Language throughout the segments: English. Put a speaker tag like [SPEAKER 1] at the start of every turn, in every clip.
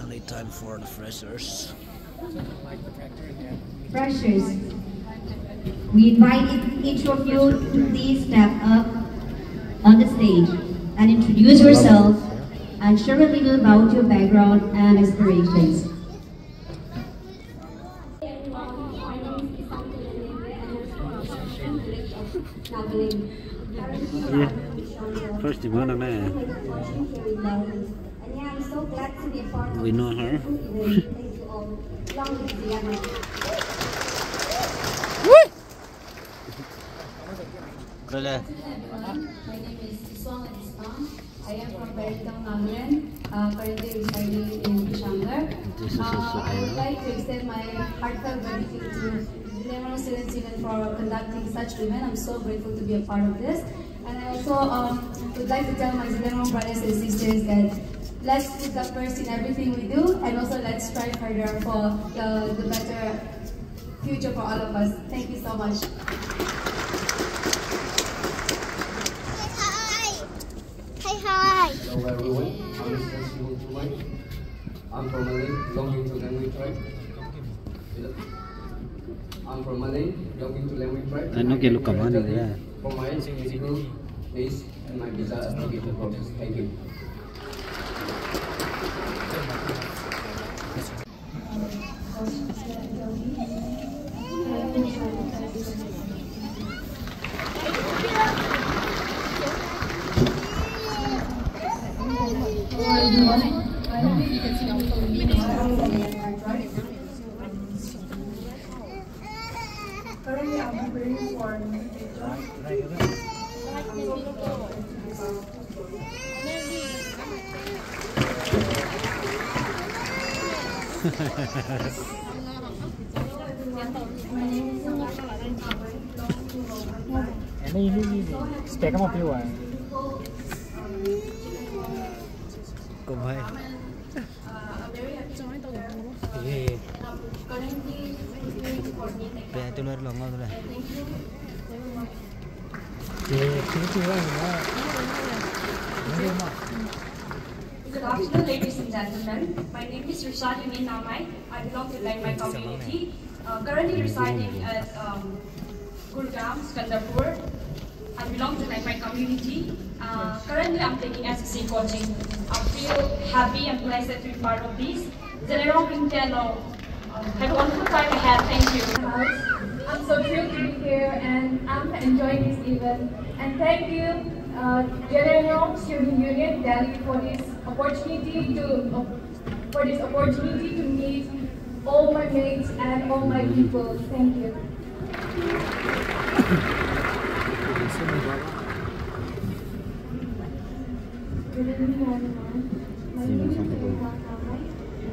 [SPEAKER 1] Only time for the freshers.
[SPEAKER 2] Freshers, we invite each of you to please step up on the stage and introduce yourself and share a little about your background and aspirations.
[SPEAKER 1] Yeah. First di mana na? We know her. Boleh.
[SPEAKER 3] My name is I am from Zeliangrong, currently residing in Shanghai. I would like to extend my heartfelt gratitude to Zeliangrong students for conducting such event. I'm so grateful to be a part of this. And I also would like to tell my Zeliangrong brothers and sisters that let's put God first in everything we do, and also let's strive harder for the better future for all of us. Thank you so much.
[SPEAKER 4] Hello everyone, I'm from Malay, belonging to language tribe. I'm from Malay, belonging to language tribe.
[SPEAKER 1] Ano kilo ka man ya?
[SPEAKER 4] For my physical base and my visa application process. Thank you.
[SPEAKER 5] Currently, I'm preparing for
[SPEAKER 6] ini spek kamu pilih ya?
[SPEAKER 1] Kumai. Iya. Biar tu luar longgar tu lah.
[SPEAKER 7] Good afternoon, ladies and gentlemen. My name is Rishad Yumin Namai. I belong to my community. Currently residing at Gurgaon, Skandarpur. I belong to my community. Currently, I'm taking SSC coaching. I feel happy and blessed to be part of this. Zeliangrong, have a wonderful time ahead. Thank you.
[SPEAKER 5] I'm so thrilled to be here and I'm enjoying this event. And thank you, Zeliangrong Student Union Delhi, for this opportunity to meet all my mates and all my people. Thank you. Good evening, everyone. My name is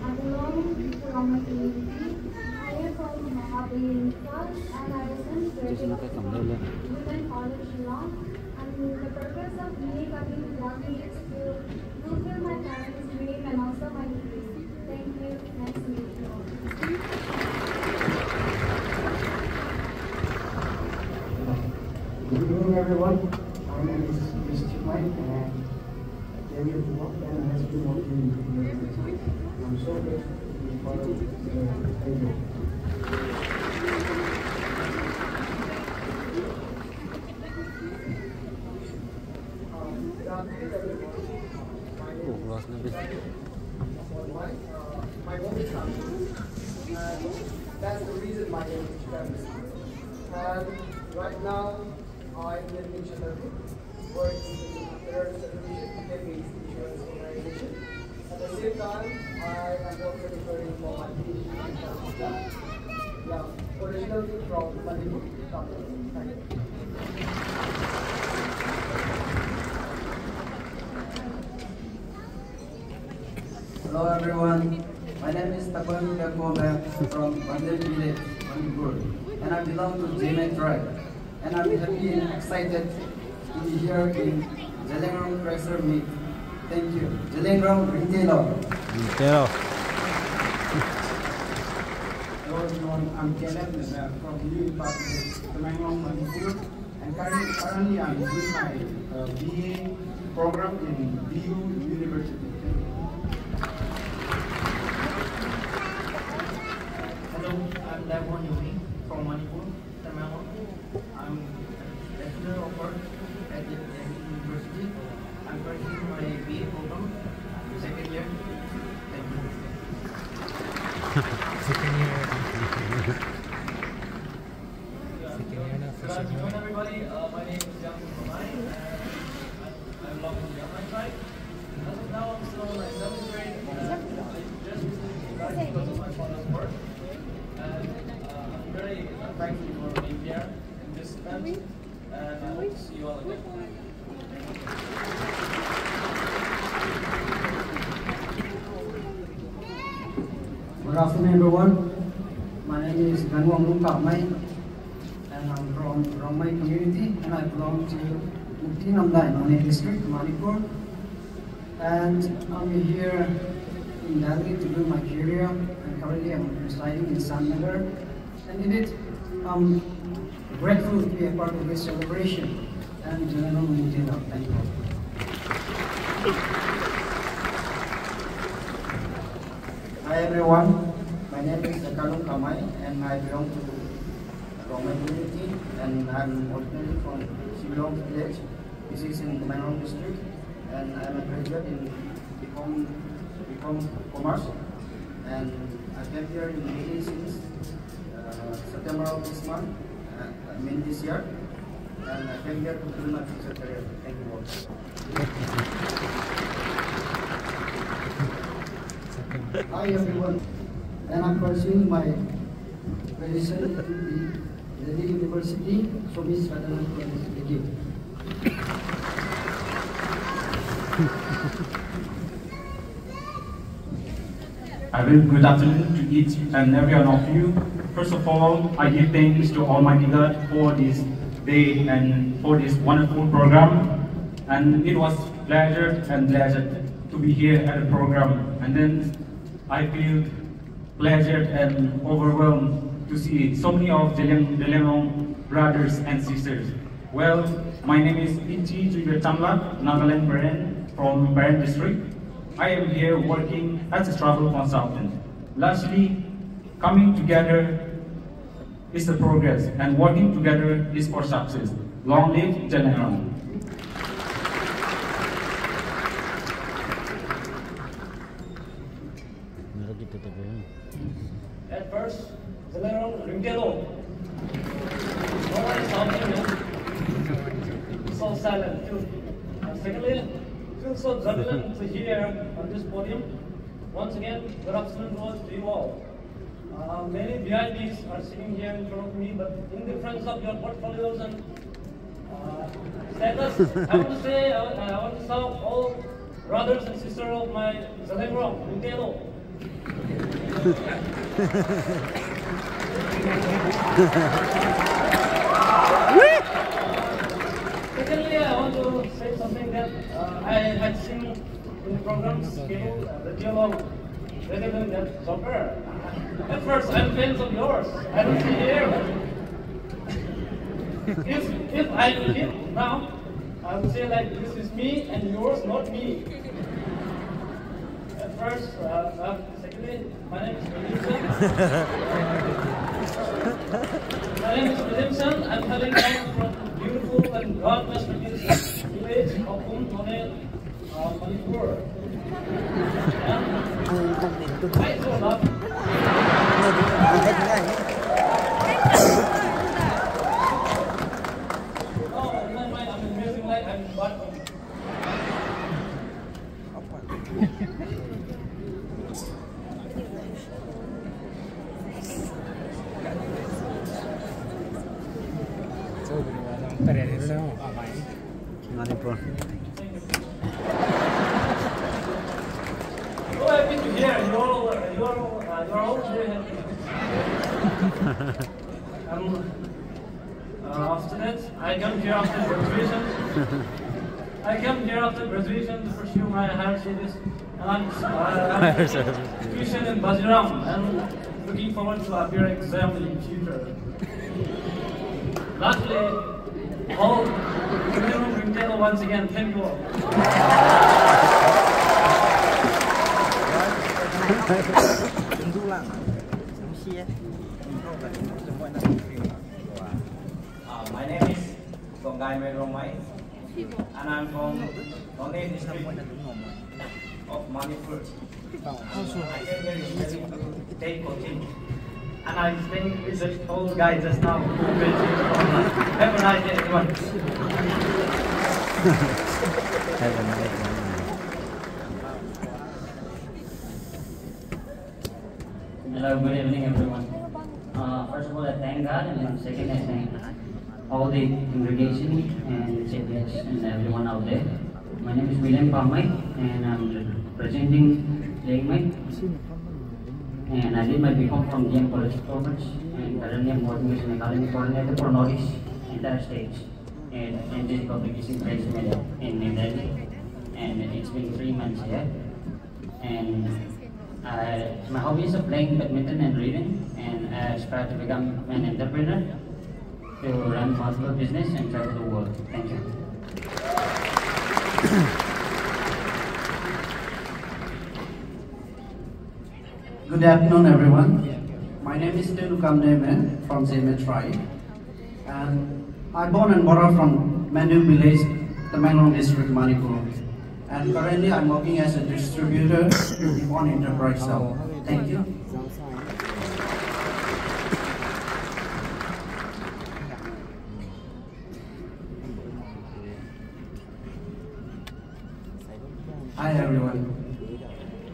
[SPEAKER 5] I belong from my community. I am from Mahabali and I attend Women College Shillong. And the purpose of me coming to Delhi is to fulfill my parents' dream and also my dream. Thank you. Nice to meet you all.
[SPEAKER 8] Good evening, everyone. My name is Mr. Mike, and I came here to work and I have been working in the university. I'm so grateful to be part of this event. My home is and that's the reason my name is Travis. And right now, I'm in Chandrapur, working in the terrorist solution, based insurance organization. At the same time, I am also preparing for my PhD. Yeah, originally from Manipur, Thank you.
[SPEAKER 9] Hello everyone, my name is Tapan Gakome from Bandel Village, Manipur, and I belong to Jame tribe. And I'm happy and excited to be here in Zeliangrong Fresher Meet. Thank you. Zeliangrong Rintelo.
[SPEAKER 8] Hello everyone, I'm Caleb from New Department, Zeliangrong, Manipur, and currently I'm doing my BA program in BU University.
[SPEAKER 9] here. Thank you.
[SPEAKER 6] Second year na
[SPEAKER 10] Good
[SPEAKER 6] first year.
[SPEAKER 10] afternoon, everybody. My name is Zeliangrong, and I belong to the Yamai tribe. As of now, I'm still in my 7th grade. I just recently got because of my father's work. And I'm very thankful for being here in this event. And I hope to see you all again.
[SPEAKER 8] Good afternoon, everyone. My name is Zeliangrong, and I'm from Rongmai community, and I belong to Mukti Namdai, Nane district, Manipur. And I'm here in Delhi to do my career, and currently I'm residing in Santnagar. And in it, I'm grateful to be a part of this celebration. And thank you.
[SPEAKER 9] Hi everyone, my name is Zeliangrong Kamai and I belong to Rongmai community and I'm originally from Zeliangrong village. This is in Zeliangrong district and I'm a graduate in BCom Commerce and I came here in Delhi since September of this month, this year, and I came here to do my future career. Thank you all.
[SPEAKER 8] Hi everyone, and I'm pursuing my graduation to the Delhi University, Somis Federal College. Thank you.
[SPEAKER 10] A very good afternoon to each and every one of you. First of all, I give thanks to Almighty God for this day and for this wonderful program. And it was pleasure to be here at the program. And then I feel pleasured and overwhelmed to see so many of Zeliangrong brothers and sisters. Well, my name is Ichi Juyatamla, Nagaland Baren from Baren district. I am here working as a travel consultant. Lastly, coming together is the progress and working together is for success. Long live Zeliangrong. At first, Zeliangrong Ringkelo. No one is talking, so silent too. Secondly, feel so jubilant to hear on this podium. Once again, good afternoon to you all. Many VIPs are sitting here in front of me, but in difference of your portfolios and status, I want to say, I want to salute all brothers and sisters of my Zeliangrong, Ringkelo. Secondly, I want to say something that I had seen in programs scheduled the dialogue rather than that soccer. At first, I'm fans of yours. I don't see here. If I hit now, I would say like this is me and yours, not me. At first, secondly, my name is Williamson. I'm having come from beautiful and God-blessed village of Nane, Manipur. And I so love. Oh, in my mind, I'm amazing like I'm bottom.
[SPEAKER 1] Manipur.
[SPEAKER 10] So happy to hear you're all very happy. After that, I come here after graduation. I come here after graduation to pursue my higher studies, and I'm tuition in Bajiram and looking forward to appear exam in the future. Lastly, all Zeliangrong Ringkelo once again, thank you all.
[SPEAKER 11] My name is Tongai Medromai and I'm from Nane
[SPEAKER 10] district of Manipur. I came here recently to take coaching. And I'm staying with the old guy just now who built it. Have a nice day, everyone.
[SPEAKER 1] Have a nice one.
[SPEAKER 11] Hello, good evening, everyone. First of all, I thank God, and then second, I thank all the congregation and siblings and everyone out there. My name is William Palmai, and I'm representing Zeliangrong. And I did my BCom from GM College of Commerce, and currently I'm working as an academic coordinator for Northeast entire states and NJ Publication Press Media in New Delhi. And it's been 3 months here. And my hobbies are playing badminton and reading, and I aspire to become an entrepreneur to run multiple business and travel the world. Thank you.
[SPEAKER 9] Good afternoon, everyone. My name is Zeliangrong from Zeliangrong tribe, and I'm born and brought up from Mandu village, Zeliangrong district, Manipur. And currently, I'm working as a distributor on enterprise cell. Thank you. Hi, everyone.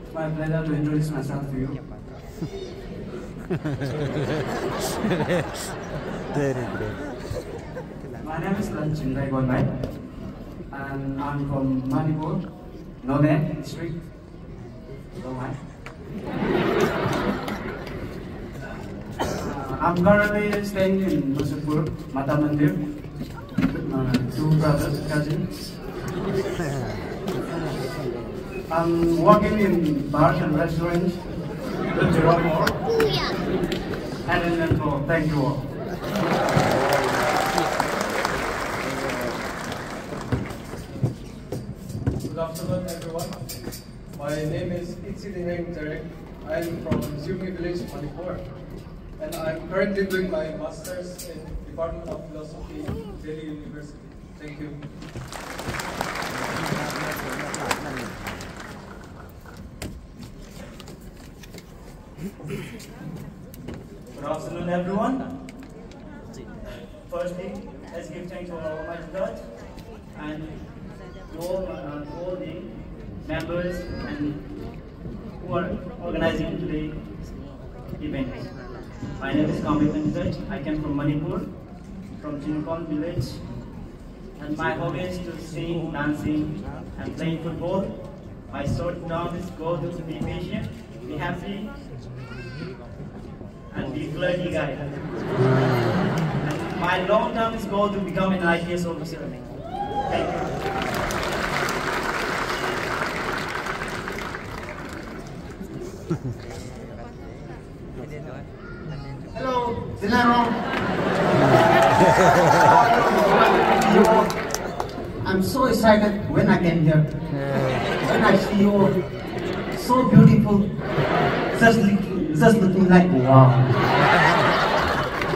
[SPEAKER 9] It's my pleasure to introduce myself to you. My name is Zeliangrong, and I'm from Manipur, None district. I'm currently staying in Musipur, Mata Mandir, with my 2 brothers, cousins. I'm working in bars and restaurants with Jerome and in Netball. Thank you all.
[SPEAKER 8] Good afternoon, everyone. My name is Zeliangrong. I'm from Zumi village, Manipur, and I'm currently doing my master's in Department of Philosophy in Delhi University. Thank you.
[SPEAKER 10] Good afternoon, everyone. Firstly, let's give thanks to our Almighty God and to all the members and who are organizing today's event. My name is Kamit Nizaj. I came from Manipur, from Zeliangrong village, and my hobby is to sing, dancing, and playing football. My short term is go to be patient, be happy, and be flirty guy. And my long term is goal to become an IPS officer. Thank you.
[SPEAKER 9] Hello, Zeliangrong. I'm so excited when I came here. When I see you, so beautiful, just looking like wow.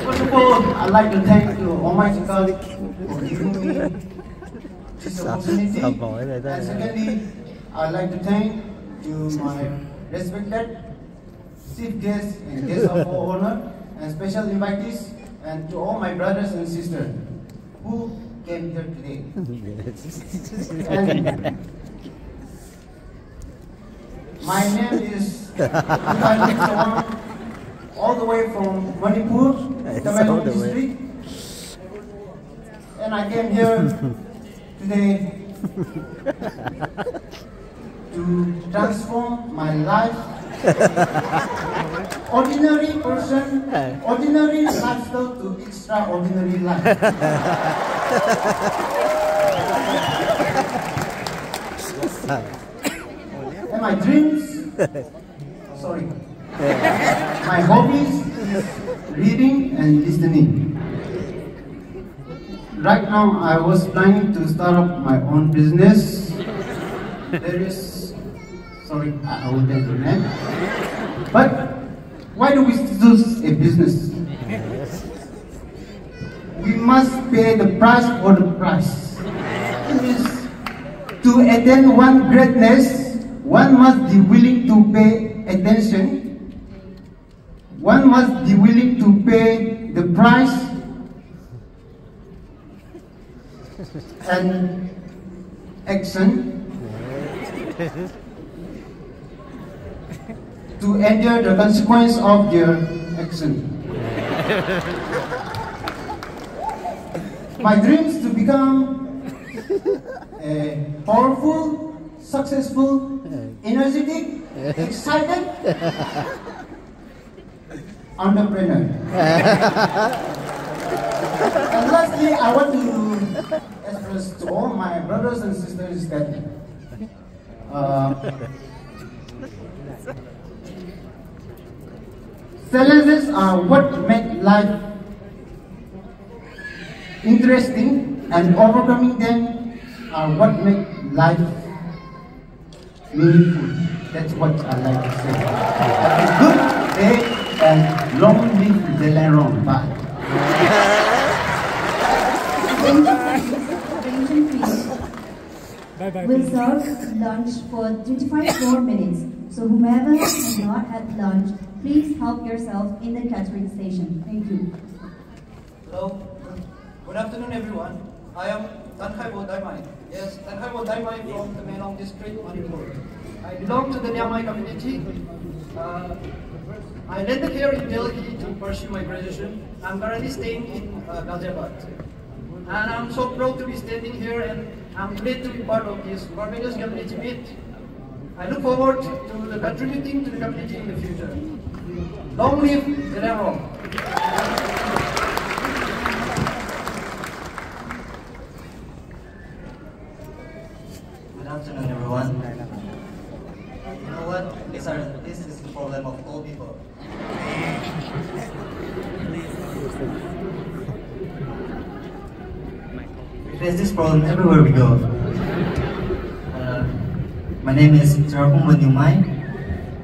[SPEAKER 9] First of all, I'd like to thank you, Almighty God, for giving me this opportunity. And secondly, I'd like to thank you, my respected chief guest and guest of honor and special invitees, and to all my brothers and sisters who came here today. And my name is all the way from Manipur, Zeliangrong district, and I came here today to transform my life. Ordinary person, ordinary lifestyle to extraordinary life. And my dreams, sorry, my hobbies is reading and listening. Right now, I was planning to start up my own business. There is, sorry, I will tell you that. But why do we choose a business? We must pay the price for the price. It is
[SPEAKER 12] To attain one greatness, one must be willing to pay attention. One must be willing to pay the price and action to endure the consequence of their action. My dreams to become a powerful, successful, energetic, excited entrepreneur. And lastly, I want to express to all my brothers and sisters that challenges are what make life interesting, and overcoming them are what make life meaningful. That's what I like to say. Have a good day and long live Zeliangrong. Bye.
[SPEAKER 2] We'll serve lunch for 25 more minutes. So whomever has not had lunch, please help yourself in the catering station. Thank you.
[SPEAKER 9] Hello. Good afternoon, everyone. I am Tankhaibo Daimai. Yes, Tankhaibo Daimai from the Zeliangrong district, Manipur. I belong to the Nyamai community. I landed here in Delhi to pursue my graduation. I'm currently staying in Ghaziabad. And I'm so proud to be standing here, and I'm glad to be part of this marvelous community meet. I look forward to contributing to the community in the future. Long live Zeliangrong.
[SPEAKER 11] Good afternoon, everyone. You know what? This is the problem of all people. We face this problem everywhere we go. My name is Zeliangrong Nyumai.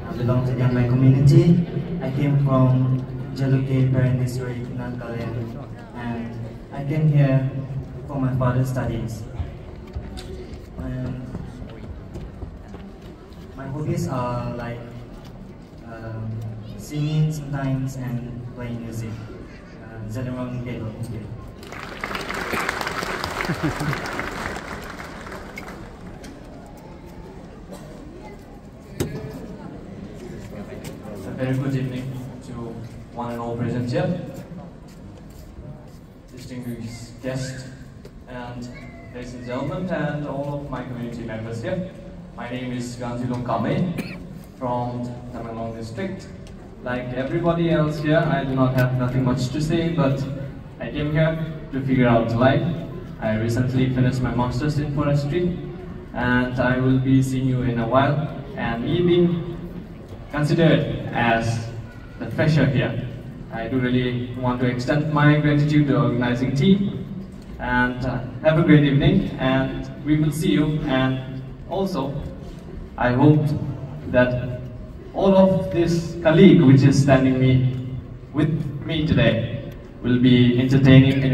[SPEAKER 11] I belong to the Nyamai community. I came from Jaluke Parent District, Nangkalian, and I came here for my father's studies. My hobbies are like singing sometimes and playing music. Zeliangrong Gelo.
[SPEAKER 13] A very good evening to one and all present here, distinguished guests, and ladies and gentlemen, and all of my community members here. My name is Zeliangrong from Zeliangrong district. Like everybody else here, I do not have nothing much to say, but I came here to figure out life. I recently finished my master's in forestry, and I will be seeing you in a while. And me being considered as the fresher here, I do really want to extend my gratitude to the organizing team. And have a great evening, and we will see you. And also, I hope that all of this colleague which is standing with me today will be entertaining you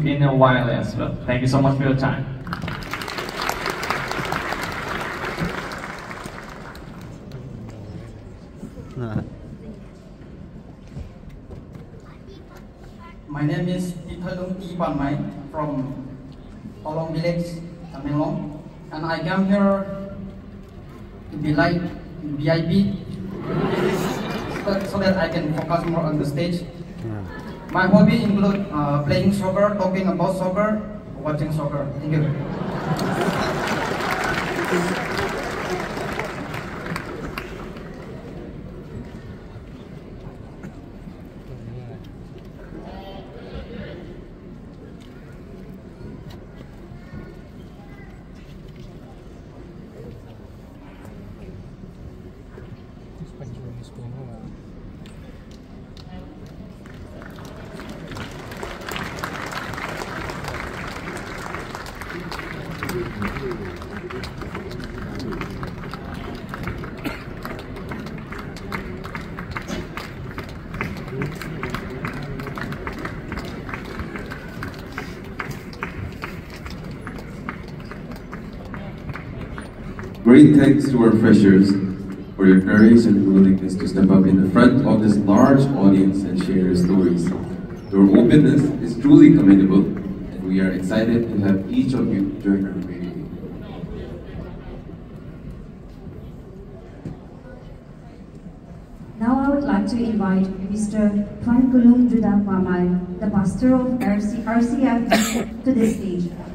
[SPEAKER 13] in a while as well. Thank you so much for your time.
[SPEAKER 9] My name is Ithalung Ipanmai from Holong Village, Zeliangrong, and I came here to be like VIP so that I can focus more on the stage. My hobby include playing soccer, talking about soccer, watching soccer. Thank you.
[SPEAKER 14] great thanks to our freshers for your courage and willingness to step up in the front of this large audience and share your stories. Your openness is truly commendable, and we are excited to have each of you join our community.
[SPEAKER 2] Now I would like to invite Mr. Tuan Kulung Judah Pamai, the pastor of RCFD, to the stage.